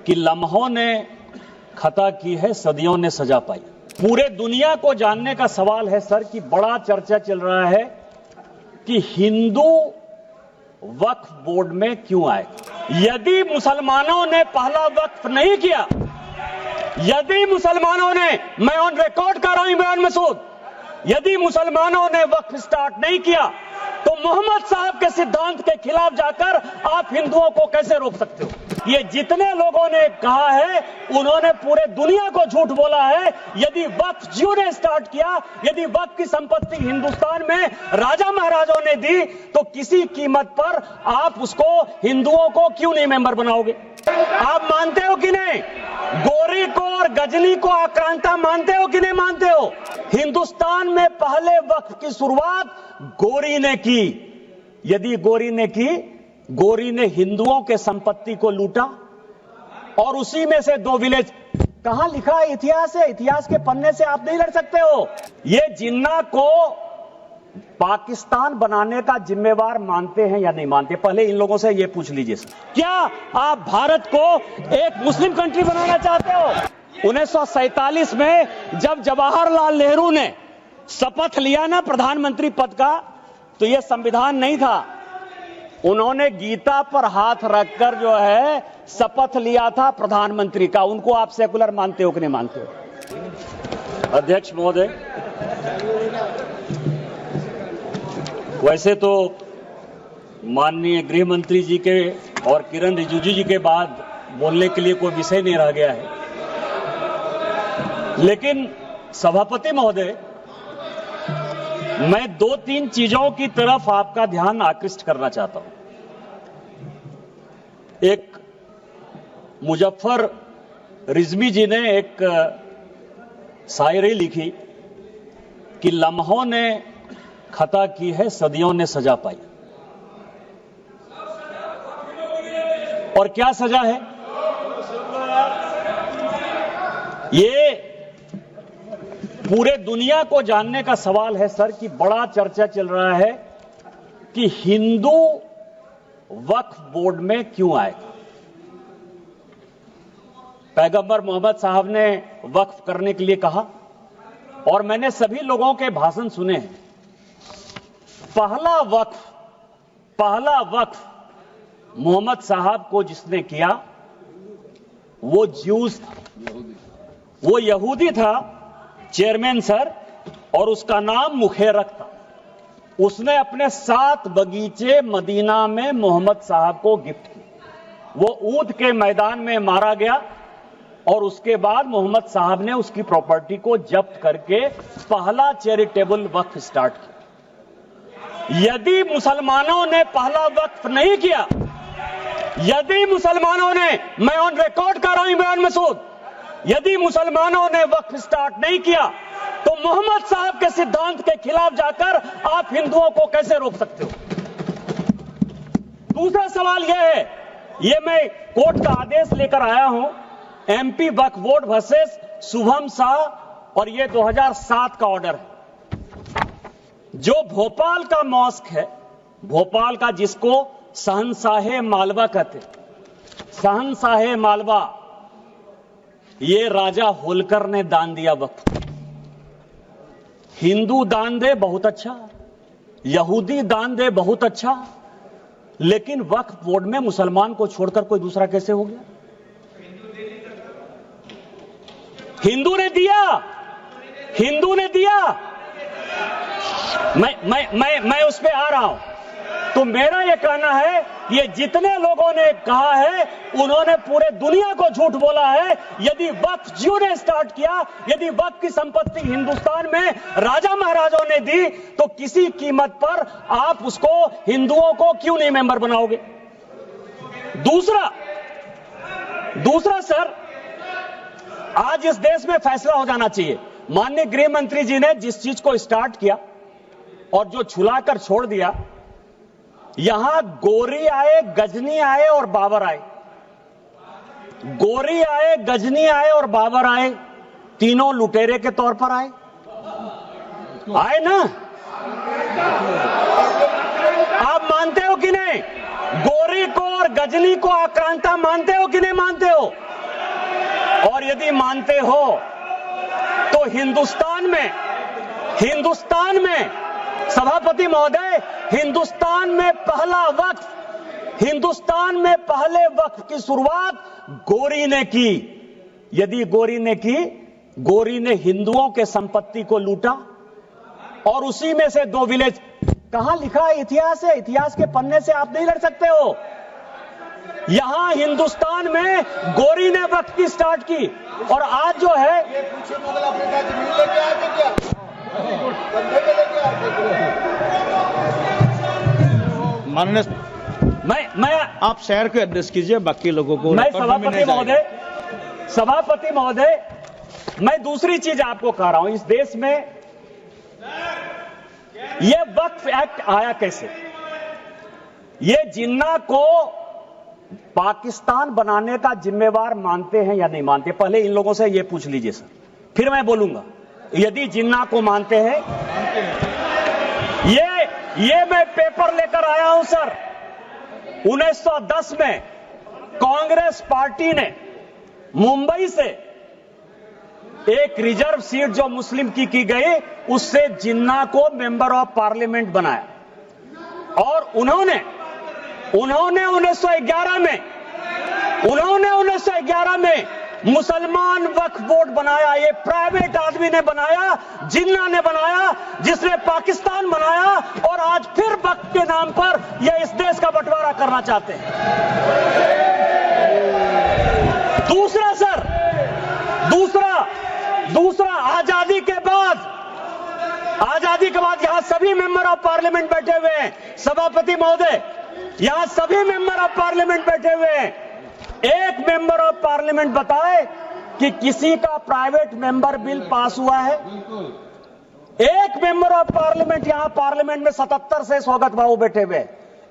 कि लम्हों ने खता की है, सदियों ने सजा पाई। पूरे दुनिया को जानने का सवाल है सर कि बड़ा चर्चा चल रहा है कि हिंदू वक्फ बोर्ड में क्यों आए। यदि मुसलमानों ने पहला वक्फ नहीं किया, यदि मुसलमानों ने, मैं ऑन रिकॉर्ड कर रहा हूं इमरान मसूद, यदि मुसलमानों ने वक्फ स्टार्ट नहीं किया तो मोहम्मद साहब के सिद्धांत के खिलाफ जाकर आप हिंदुओं को कैसे रोक सकते हो। ये जितने लोगों ने कहा है उन्होंने पूरे दुनिया को झूठ बोला है। यदि वक्फ जियो ने स्टार्ट किया, यदि वक्फ की संपत्ति हिंदुस्तान में राजा महाराजों ने दी तो किसी कीमत पर आप उसको हिंदुओं को क्यों नहीं मेंबर बनाओगे। आप मानते हो कि नहीं, गोरी को और गजनी को आक्रांता मानते हो कि नहीं मानते हो। हिंदुस्तान में पहले वक्फ की शुरुआत गोरी ने की। यदि गोरी ने की, गोरी ने हिंदुओं के संपत्ति को लूटा और उसी में से 2 विलेज। कहां लिखा है, इतिहास है, इतिहास के पन्ने से आप नहीं लड़ सकते हो। ये जिन्ना को पाकिस्तान बनाने का जिम्मेवार मानते हैं या नहीं मानते, पहले इन लोगों से ये पूछ लीजिए। क्या आप भारत को एक मुस्लिम कंट्री बनाना चाहते हो। 1947 में जब जवाहरलाल नेहरू ने शपथ लिया ना प्रधानमंत्री पद का, तो यह संविधान नहीं था। उन्होंने गीता पर हाथ रखकर जो है शपथ लिया था प्रधानमंत्री का। उनको आप सेकुलर मानते हो कि नहीं मानते हो। अध्यक्ष महोदय, वैसे तो माननीय गृह मंत्री जी के और किरण रिजिजू जी के बाद बोलने के लिए कोई विषय नहीं रह गया है, लेकिन सभापति महोदय, मैं 2-3 चीजों की तरफ आपका ध्यान आकृष्ट करना चाहता हूं। एक मुजफ्फर रिजवी जी ने एक शायरी लिखी कि लम्हों ने खता की है, सदियों ने सजा पाई। और क्या सजा है ये पूरे दुनिया को जानने का सवाल है सर कि बड़ा चर्चा चल रहा है कि हिंदू वक्फ बोर्ड में क्यों आए। पैगंबर मोहम्मद साहब ने वक्फ करने के लिए कहा और मैंने सभी लोगों के भाषण सुने हैं। पहला वक्फ मोहम्मद साहब को जिसने किया वो ज्यूस था, वो यहूदी था चेयरमैन सर, और उसका नाम मुखेरक था। उसने अपने 7 बगीचे मदीना में मोहम्मद साहब को गिफ्ट किए। वो ऊंट के मैदान में मारा गया और उसके बाद मोहम्मद साहब ने उसकी प्रॉपर्टी को जब्त करके पहला चैरिटेबल वक्फ स्टार्ट किया। यदि मुसलमानों ने पहला वक्फ नहीं किया, यदि मुसलमानों ने, मैं ऑन रिकॉर्ड कर रहा हूं इमरान मसूद, यदि मुसलमानों ने वक्फ स्टार्ट नहीं किया तो मोहम्मद साहब के सिद्धांत के खिलाफ जाकर आप हिंदुओं को कैसे रोक सकते हो। दूसरा सवाल यह है, यह मैं कोर्ट का आदेश लेकर आया हूं, एमपी वक्फ बोर्ड वर्सेस शुभम शाह, और यह 2007 का ऑर्डर है। जो भोपाल का मॉस्क है, भोपाल का, जिसको शहंशाहे मालवा कहते, शहंशाहे मालवा, ये राजा होलकर ने दान दिया वक्फ। हिंदू दान दे बहुत अच्छा, यहूदी दान दे बहुत अच्छा, लेकिन वक्फ बोर्ड में मुसलमान को छोड़कर कोई दूसरा कैसे हो गया। हिंदू ने दिया, हिंदू ने दिया। मैं उस पे आ रहा हूं। तो मेरा यह कहना है, ये जितने लोगों ने कहा है उन्होंने पूरे दुनिया को झूठ बोला है। यदि वक्फ जियो ने स्टार्ट किया, यदि वक्फ की संपत्ति हिंदुस्तान में राजा महाराजों ने दी तो किसी कीमत पर आप उसको हिंदुओं को क्यों नहीं मेंबर बनाओगे। दूसरा सर, आज इस देश में फैसला हो जाना चाहिए। माननीय गृह मंत्री जी ने जिस चीज को स्टार्ट किया और जो छुलाकर छोड़ दिया, यहां गोरी आए, गजनी आए और बाबर आए, गोरी आए, गजनी आए और बाबर आए, तीनों लुटेरे के तौर पर आए ना। आप मानते हो कि नहीं, गोरी को और गजनी को आक्रांता मानते हो कि नहीं मानते हो। और यदि मानते हो तो हिंदुस्तान में सभापति महोदय, हिंदुस्तान में पहले वक्फ की शुरुआत गोरी ने की। यदि गोरी ने हिंदुओं के संपत्ति को लूटा और उसी में से 2 विलेज, कहां लिखा है? इतिहास है, इतिहास के पन्ने से आप नहीं लड़ सकते हो। यहां हिंदुस्तान में गोरी ने वक्फ की स्टार्ट की और आज जो है माननीय मैं आप शहर को एड्रेस कीजिए, बाकी लोगों को। मैं सभापति महोदय, मैं दूसरी चीज आपको कह रहा हूं। इस देश में यह वक्फ एक्ट आया कैसे? ये जिन्ना को पाकिस्तान बनाने का जिम्मेवार मानते हैं या नहीं मानते? पहले इन लोगों से ये पूछ लीजिए सर, फिर मैं बोलूंगा। यदि जिन्ना को मानते हैं, ये मैं पेपर लेकर आया हूं सर। 1910 में कांग्रेस पार्टी ने मुंबई से एक रिजर्व सीट जो मुस्लिम की गई, उससे जिन्ना को मेंबर ऑफ पार्लियामेंट बनाया और उन्होंने 1911 में मुसलमान वक्फ बोर्ड बनाया। ये प्राइवेट आदमी ने बनाया, जिन्ना ने बनाया, जिसने पाकिस्तान बनाया और आज फिर वक्फ के नाम पर ये इस देश का बंटवारा करना चाहते हैं। दूसरा आजादी के बाद यहां सभी मेंबर ऑफ पार्लियामेंट बैठे हुए हैं। सभापति महोदय, यहां सभी मेंबर ऑफ पार्लियामेंट बैठे हुए हैं। एक मेंबर ऑफ पार्लियामेंट बताए कि किसी का प्राइवेट मेंबर बिल पास हुआ है? एक मेंबर ऑफ पार्लियामेंट, यहां पार्लियामेंट में 77 से स्वागत बाबू बैठे हुए,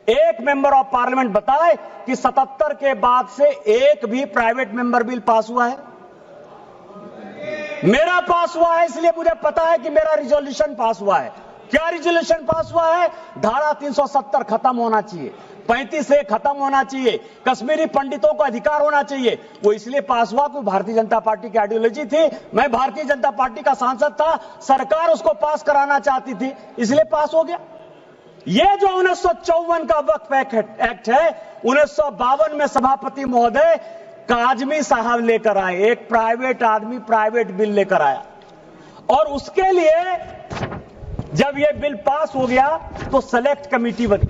एक मेंबर ऑफ पार्लियामेंट बताए कि 77 के बाद से एक भी प्राइवेट मेंबर बिल पास हुआ है? मेरा पास हुआ है, इसलिए मुझे पता है कि मेरा रिजोल्यूशन पास हुआ है। क्या रिजोल्यूशन पास हुआ है? धारा 370 खत्म होना चाहिए, 35 से खत्म होना चाहिए, कश्मीरी पंडितों को अधिकार होना चाहिए। वो इसलिए पास हुआ कि भारतीय जनता पार्टी की आइडियोलॉजी थी। मैं भारतीय जनता पार्टी का सांसद था, सरकार उसको पास कराना चाहती थी, इसलिए पास हो गया। ये जो 1954 का वक्फ एक्ट है, 1952 में सभापति महोदय काजमी साहब लेकर आए। एक प्राइवेट आदमी प्राइवेट बिल लेकर आया और उसके लिए जब यह बिल पास हो गया तो सेलेक्ट कमेटी बनी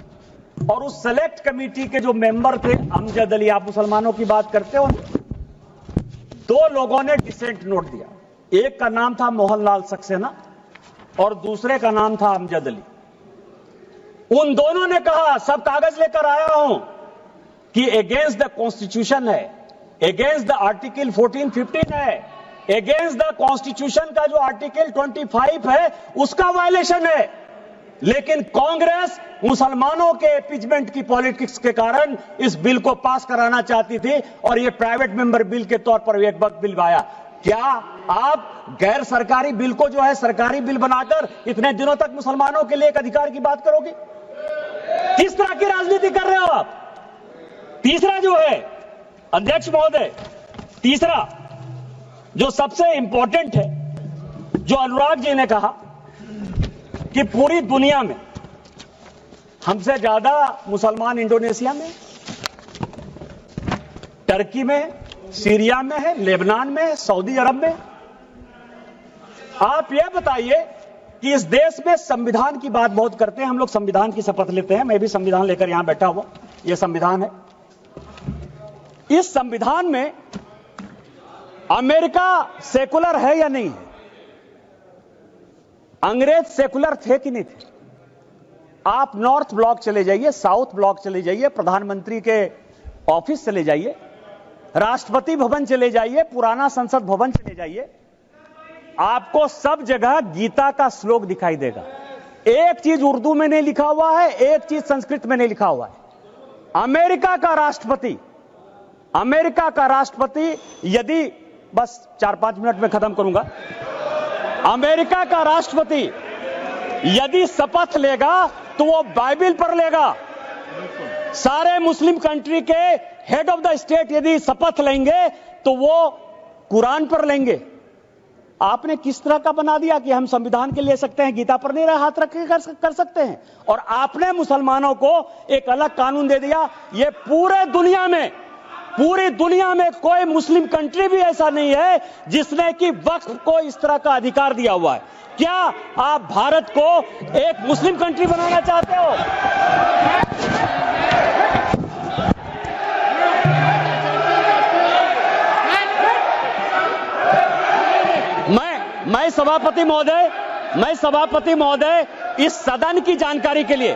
और उस सेलेक्ट कमेटी के जो मेंबर थे, अमजद अली, आप मुसलमानों की बात करते हो, 2 लोगों ने डिसेंट नोट दिया। एक का नाम था मोहनलाल सक्सेना और दूसरे का नाम था अमजद अली। उन दोनों ने कहा, सब कागज लेकर आया हूं, कि अगेंस्ट द कॉन्स्टिट्यूशन है, अगेंस्ट द आर्टिकल 14-15 है, अगेंस्ट द कॉन्स्टिट्यूशन का जो आर्टिकल 25 है उसका वायलेशन है। लेकिन कांग्रेस मुसलमानों के इम्पीचमेंट की पॉलिटिक्स के कारण इस बिल को पास कराना चाहती थी और यह प्राइवेट मेंबर बिल के तौर पर एक वक्त बिल आया। क्या आप गैर सरकारी बिल को जो है सरकारी बिल बनाकर इतने दिनों तक मुसलमानों के लिए एक अधिकार की बात करोगे? किस तरह की राजनीति कर रहे हो आप? तीसरा जो है अध्यक्ष महोदय, तीसरा जो सबसे इंपॉर्टेंट है, जो अनुराग जी ने कहा कि पूरी दुनिया में हमसे ज्यादा मुसलमान इंडोनेशिया में, टर्की में, सीरिया में है, लेबनान में, सऊदी अरब में। आप यह बताइए कि इस देश में संविधान की बात बहुत करते हैं हम लोग, संविधान की शपथ लेते हैं। मैं भी संविधान लेकर यहां बैठा हुआ, यह संविधान है। इस संविधान में अमेरिका सेकुलर है या नहीं है? अंग्रेज सेकुलर थे कि नहीं थे? आप नॉर्थ ब्लॉक चले जाइए, साउथ ब्लॉक चले जाइए, प्रधानमंत्री के ऑफिस चले जाइए, राष्ट्रपति भवन चले जाइए, पुराना संसद भवन चले जाइए, आपको सब जगह गीता का श्लोक दिखाई देगा। एक चीज उर्दू में नहीं लिखा हुआ है, एक चीज संस्कृत में नहीं लिखा हुआ है। अमेरिका का राष्ट्रपति यदि, बस 4-5 मिनट में खत्म करूंगा, अमेरिका का राष्ट्रपति यदि शपथ लेगा तो वो बाइबल पर लेगा। सारे मुस्लिम कंट्री के हेड ऑफ द स्टेट यदि शपथ लेंगे तो वो कुरान पर लेंगे। आपने किस तरह का बना दिया कि हम संविधान के ले सकते हैं, गीता पर नहीं हाथ रख के कर सकते हैं। और आपने मुसलमानों को एक अलग कानून दे दिया। ये पूरी दुनिया में कोई मुस्लिम कंट्री भी ऐसा नहीं है जिसने कि वक्फ को इस तरह का अधिकार दिया हुआ है। क्या आप भारत को एक मुस्लिम कंट्री बनाना चाहते हो? मैं सभापति महोदय इस सदन की जानकारी के लिए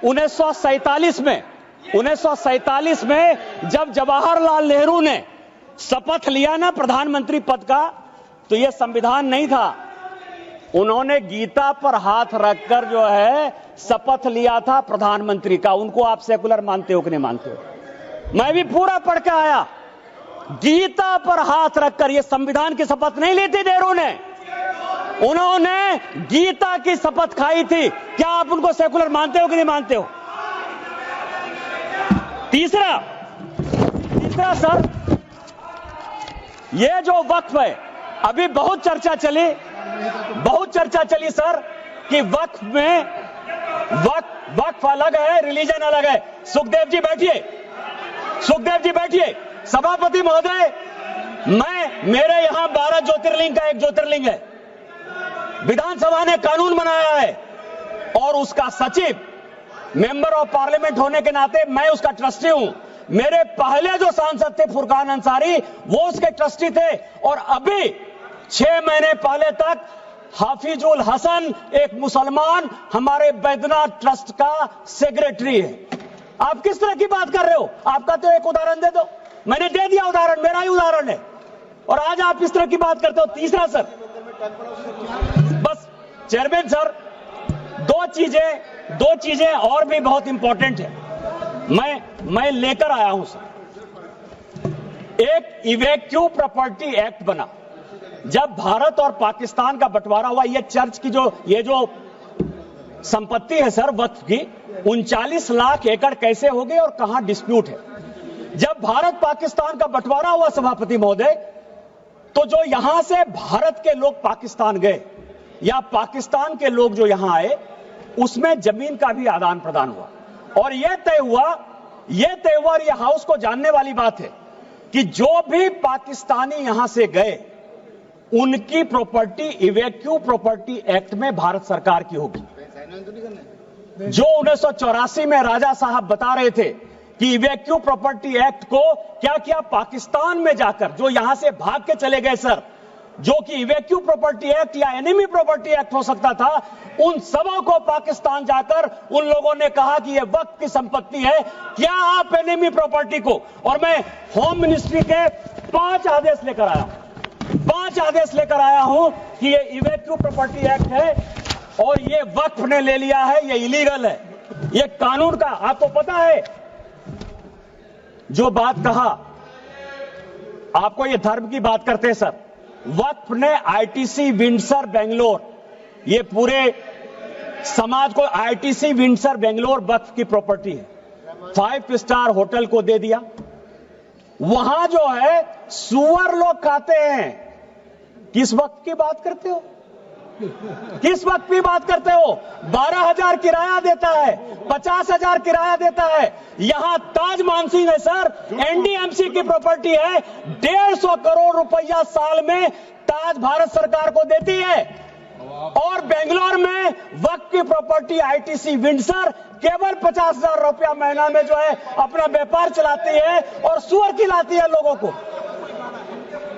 1947 में जब जवाहरलाल नेहरू ने शपथ लिया ना प्रधानमंत्री पद का, तो यह संविधान नहीं था। उन्होंने गीता पर हाथ रखकर जो है शपथ लिया था प्रधानमंत्री का। उनको आप सेकुलर मानते हो कि नहीं मानते हो? मैं भी पूरा पढ़ के आया। गीता पर हाथ रखकर, यह संविधान की शपथ नहीं ली थी नेहरू ने, उन्होंने गीता की शपथ खाई थी। क्या आप उनको सेकुलर मानते हो कि नहीं मानते हो? तीसरा सर, यह जो वक्फ है, अभी बहुत चर्चा चली सर कि वक्फ अलग है, रिलीजन अलग है। सुखदेव जी बैठिए। सभापति महोदय, मेरे यहां 12 ज्योतिर्लिंग का एक ज्योतिर्लिंग है। विधानसभा ने कानून बनाया है और उसका सचिव, मेंबर ऑफ पार्लियामेंट होने के नाते मैं उसका ट्रस्टी हूं। मेरे पहले जो सांसद थे फुरकान अंसारी, वो उसके ट्रस्टी थे। और अभी 6 महीने पहले तक हाफिजुल हसन, एक मुसलमान, हमारे बैद्यनाथ ट्रस्ट का सेक्रेटरी है। आप किस तरह की बात कर रहे हो? आपका तो एक उदाहरण दे दो। मैंने दे दिया उदाहरण, मेरा ही उदाहरण है, और आज आप इस तरह की बात करते हो। तीसरा सर, बस चेयरमैन सर, दो चीजें और भी बहुत इंपॉर्टेंट है, मैं लेकर आया हूं सर। एक इवैक्यू प्रॉपर्टी एक्ट बना। जब भारत और पाकिस्तान का बंटवारा हुआ, ये चर्च की ये जो संपत्ति है सर वक्फ की, 39 लाख एकड़ कैसे हो गई और कहां डिस्प्यूट है? जब भारत पाकिस्तान का बंटवारा हुआ सभापति महोदय, तो जो यहां से भारत के लोग पाकिस्तान गए या पाकिस्तान के लोग जो यहां आए, उसमें जमीन का भी आदान प्रदान हुआ। और यह तय हुआ, और यह हाउस को जानने वाली बात है कि जो भी पाकिस्तानी यहां से गए, उनकी प्रॉपर्टी इवैक्यू प्रॉपर्टी एक्ट में भारत सरकार की होगी। जो 1984 में राजा साहब बता रहे थे कि इवैक्यू प्रॉपर्टी एक्ट को क्या पाकिस्तान में जाकर, जो यहां से भाग के चले गए सर, जो कि इवैक्यू प्रॉपर्टी एक्ट या एनिमी प्रॉपर्टी एक्ट हो सकता था, उन सबों को पाकिस्तान जाकर उन लोगों ने कहा कि यह वक्त की संपत्ति है, क्या आप एनिमी प्रॉपर्टी को, और मैं होम मिनिस्ट्री के 5 आदेश लेकर आया हूं कि यह इवैक्यू प्रॉपर्टी एक्ट है और यह वक्फ ने ले लिया है, यह इलीगल है। यह कानून का आपको पता है, जो बात कहा, आपको यह धर्म की बात करते हैं सर। वक्फ ने आईटीसी विंडसर बेंगलोर, ये पूरे समाज को आईटीसी विंडसर बेंगलोर वक्फ की प्रॉपर्टी है, 5 स्टार होटल को दे दिया। वहां जो है सुअर लोग खाते हैं। किस वक्त की बात करते हो? 12,000 किराया देता है, 50,000 किराया देता है। यहां ताज मानसिंह है सर, एनडीएमसी की प्रॉपर्टी है, 150 करोड़ रुपया साल में ताज भारत सरकार को देती है। और बेंगलोर में वक्फ की प्रॉपर्टी आईटीसी विंडसर केवल 50,000 रुपया महीना में जो है अपना व्यापार चलाती है और सुअर खिलाती है लोगों को।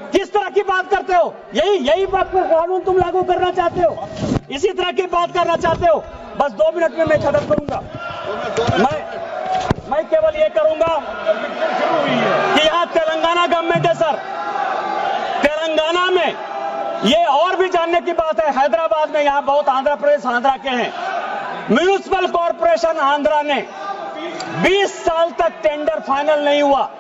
किस तरह की बात करते हो? यही बात पर कानून तुम लागू करना चाहते हो, इसी तरह की बात करना चाहते हो। बस 2 मिनट में मैं खत्म करूंगा। मैं केवल ये करूंगा कि यहां तेलंगाना गवर्नमेंट है सर, तेलंगाना में ये और भी जानने की बात है। हैदराबाद में यहां बहुत आंध्र प्रदेश आंध्रा के हैं, म्युनिसिपल कॉर्पोरेशन आंध्रा ने 20 साल तक टेंडर फाइनल नहीं हुआ,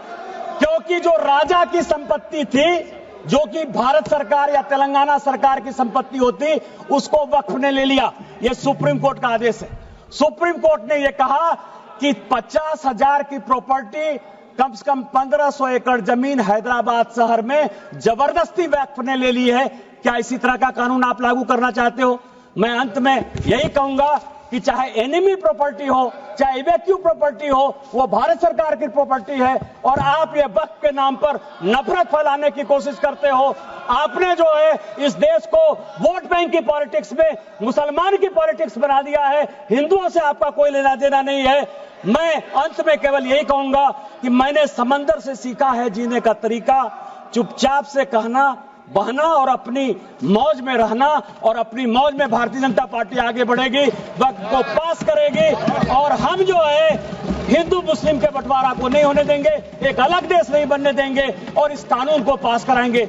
क्योंकि जो राजा की संपत्ति थी, जो कि भारत सरकार या तेलंगाना सरकार की संपत्ति होती, उसको वक्फ ने ले लिया। यह सुप्रीम कोर्ट का आदेश है। सुप्रीम कोर्ट ने यह कहा कि 50,000 की प्रॉपर्टी कम से कम 1500 एकड़ जमीन हैदराबाद शहर में जबरदस्ती वक्फ ने ले ली है। क्या इसी तरह का कानून आप लागू करना चाहते हो? मैं अंत में यही कहूंगा कि चाहे एनिमी प्रॉपर्टी हो, चाहे इवैक्यू प्रॉपर्टी हो, वो भारत सरकार की प्रॉपर्टी है और आप ये वक्फ के नाम पर नफरत फैलाने की कोशिश करते हो। आपने जो है इस देश को वोट बैंक की पॉलिटिक्स में मुसलमान की पॉलिटिक्स बना दिया है। हिंदुओं से आपका कोई लेना देना नहीं है। मैं अंत में केवल यही कहूंगा कि मैंने समंदर से सीखा है जीने का तरीका, चुपचाप से कहना, बहना और अपनी मौज में रहना, और अपनी मौज में भारतीय जनता पार्टी आगे बढ़ेगी, वक्त को पास करेगी और हम जो है हिंदू मुस्लिम के बंटवारा को नहीं होने देंगे, एक अलग देश नहीं बनने देंगे और इस कानून को पास कराएंगे।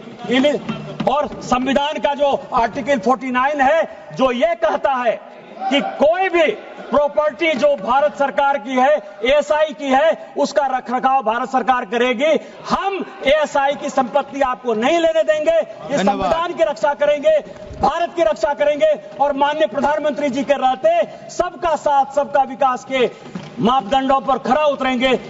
और संविधान का जो आर्टिकल 49 है जो ये कहता है कि कोई भी प्रॉपर्टी जो भारत सरकार की है, एएसआई की है, उसका रखरखाव भारत सरकार करेगी। हम एएसआई की संपत्ति आपको नहीं लेने देंगे। ये संविधान की रक्षा करेंगे, भारत की रक्षा करेंगे और माननीय प्रधानमंत्री जी के रहते सबका साथ सबका विकास के मापदंडों पर खरा उतरेंगे।